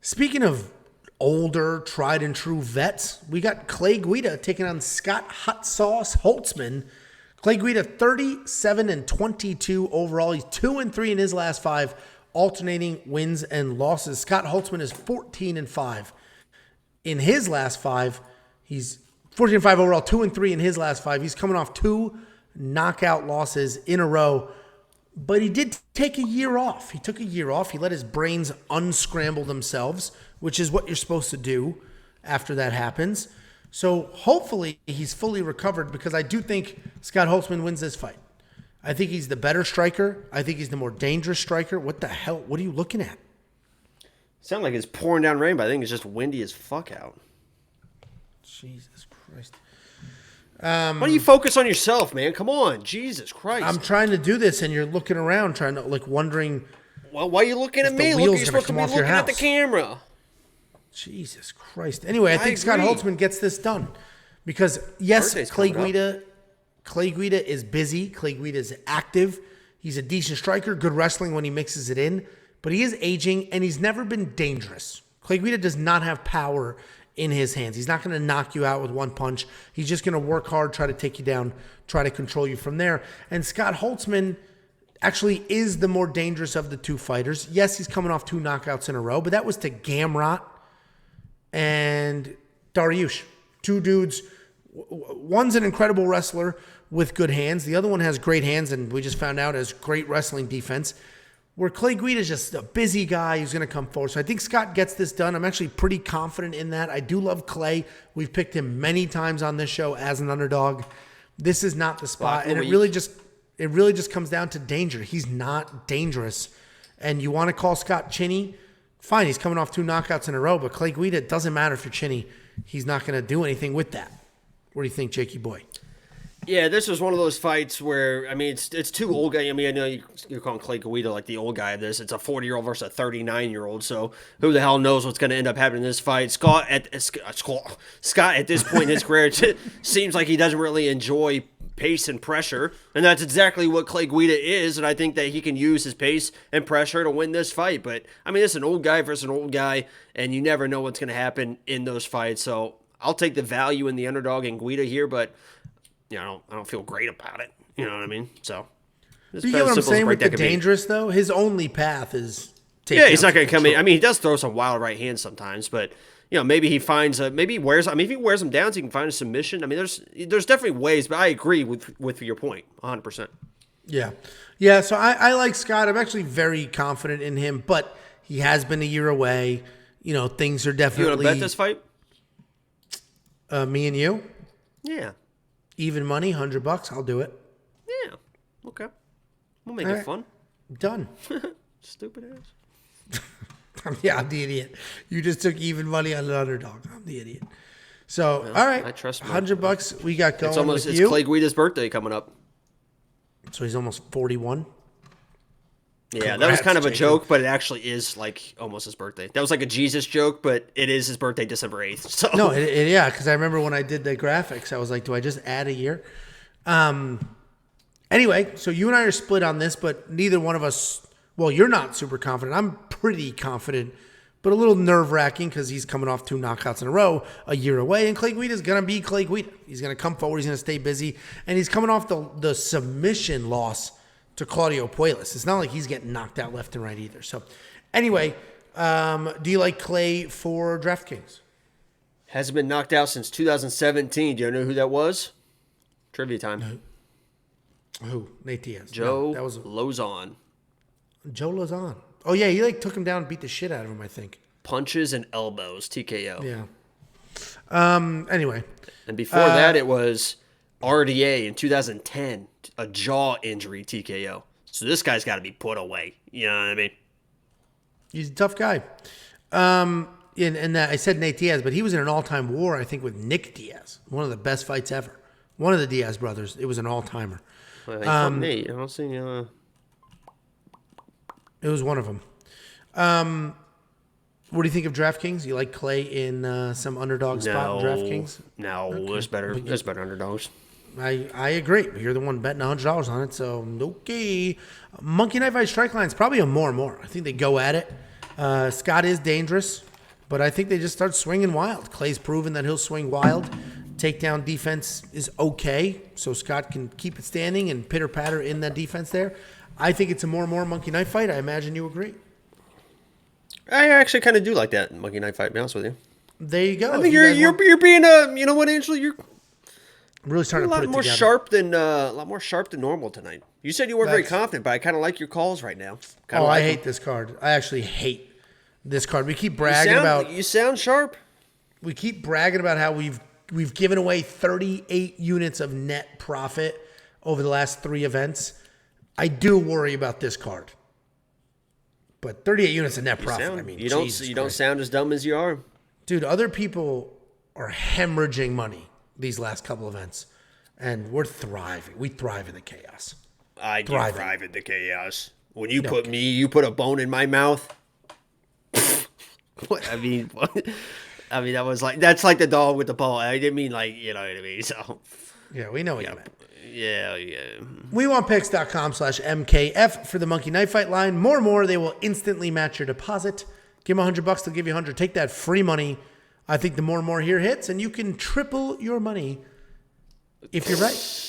Speaking of older, tried and true vets, we got Clay Guida taking on Scott Hot Sauce Holtzman. Clay Guida 37-22 overall. He's 2-3 in his last 5, alternating wins and losses. Scott Holtzman is 14-5 in his last 5. He's 14-5 overall, 2-3 in his last 5. He's coming off 2 knockout losses in a row. But he did take a year off. He took a year off. He let his brains unscramble themselves, which is what you're supposed to do after that happens. So hopefully he's fully recovered, because I do think Scott Holtzman wins this fight. I think he's the better striker. I think he's the more dangerous striker. What the hell? What are you looking at? Sound like it's pouring down rain, but I think it's just windy as fuck out. Jesus Christ. Why don't you focus on yourself, man? Come on. Jesus Christ. I'm trying to do this, and you're looking around, trying to, wondering. Well, why are you looking at me? You're supposed to be looking at the camera. Jesus Christ. Anyway, I think Scott Holtzman gets this done. Because, yes, Clay Guida is busy. Clay Guida is active. He's a decent striker, good wrestling when he mixes it in. But he is aging, and he's never been dangerous. Clay Guida does not have power in his hands. He's not going to knock you out with one punch. He's just going to work hard, try to take you down, try to control you from there. And Scott Holtzman actually is the more dangerous of the two fighters. Yes, he's coming off 2 knockouts in a row, but that was to Gamrot and Dariush. 2 dudes. One's an incredible wrestler with good hands. The other one has great hands, and we just found out has great wrestling defense. Where Clay Guida is just a busy guy who's going to come forward. So I think Scott gets this done. I'm actually pretty confident in that. I do love Clay. We've picked him many times on this show as an underdog. This is not the spot. And it really just comes down to danger. He's not dangerous. And you want to call Scott chinny? Fine, he's coming off 2 knockouts in a row. But Clay Guida, it doesn't matter if you're chinny. He's not going to do anything with that. What do you think, Jakey boy? Yeah, this was one of those fights where, I mean, it's 2 old guys. I mean, I know you're calling Clay Guida like the old guy of this. It's a 40-year-old versus a 39-year-old. So who the hell knows what's going to end up happening in this fight? Scott at this point in his career, it seems like he doesn't really enjoy pace and pressure. And that's exactly what Clay Guida is. And I think that he can use his pace and pressure to win this fight. But, I mean, it's an old guy versus an old guy, and you never know what's going to happen in those fights. So I'll take the value in the underdog in Guida here, but I don't feel great about it. You know what I mean? So, you get what I'm saying with the dangerous, though? His only path is taking. Yeah, he's not going to come in. I mean, he does throw some wild right hands sometimes, but, maybe he finds if he wears them down, so he can find a submission. I mean, there's definitely ways, but I agree with your point 100%. Yeah. Yeah, so I like Scott. I'm actually very confident in him, but he has been a year away. Things are definitely. You want to bet this fight? Me and you? Yeah. Even money, $100. I'll do it. Yeah. Okay. We'll make it fun. Done. Stupid ass. Yeah, I'm the idiot. You just took even money on an underdog. I'm the idiot. So, all right. I trust $100 we got going. It's Clay Guida's birthday coming up. So he's almost 41. Yeah, congrats, that was kind of a joke, but it actually is like almost his birthday. That was like a Jesus joke, but it is his birthday, December 8th. So no, yeah, because I remember when I did the graphics, I was like, do I just add a year? Anyway, so you and I are split on this, but neither one of us, well, you're not super confident. I'm pretty confident, but a little nerve-wracking because he's coming off 2 knockouts in a row, a year away, and Clay Guida is going to be Clay Guida. He's going to come forward, he's going to stay busy, and he's coming off the submission loss to Claudio Puelles. It's not like he's getting knocked out left and right either. So anyway, do you like Clay for DraftKings? Hasn't been knocked out since 2017. Do you know who that was? Trivia time. No. Who? Nate Diaz. Joe Lozon. Joe Lozon. Oh, yeah, he took him down and beat the shit out of him, I think. Punches and elbows, TKO. Yeah. Anyway. And before that, it was RDA in 2010. A jaw injury, TKO. So this guy's got to be put away. You know what I mean? He's a tough guy. And I said Nate Diaz, but he was in an all-time war, I think, with Nick Diaz. One of the best fights ever. One of the Diaz brothers. It was an all-timer. Nate. I don't see any. It was one of them. What do you think of DraftKings? You like Clay in some underdog spot in DraftKings? No, okay. There's better underdogs. I agree. You're the one betting $100 on it, so okay. Monkey Knife Fight Strike Line is probably a more and more. I think they go at it. Scott is dangerous. but I think they just start swinging wild. Clay's proven that he'll swing wild. Takedown defense is okay, so Scott can keep it standing and pitter-patter in that defense there. I think it's a more and more monkey knife fight. I imagine you agree. I actually kind of do like that monkey knife fight, to be honest with you. There you go. I think you're being you know what, Angela, you're really starting a to put lot more sharp than normal tonight. You said you weren't very confident, but I kind of like your calls right now. I hate this card. I actually hate this card. We keep bragging about. You sound sharp. We keep bragging about how we've given away 38 units of net profit over the last 3 events. I do worry about this card. But 38 units of net profit. You don't sound as dumb as you are. Dude, other people are hemorrhaging money these last couple events. And we're thriving. We thrive in the chaos. I do thrive in the chaos. When you put a bone in my mouth. What? I mean, that's like the dog with the ball. I didn't mean like, you know what I mean? So yeah, we know what you meant. Yeah. WeWantPicks.com/MKF for the Monkey Knife Fight line. More. They will instantly match your deposit. Give them $100, they'll give you $100. Take that free money. I think the more here hits, and you can triple your money if you're right.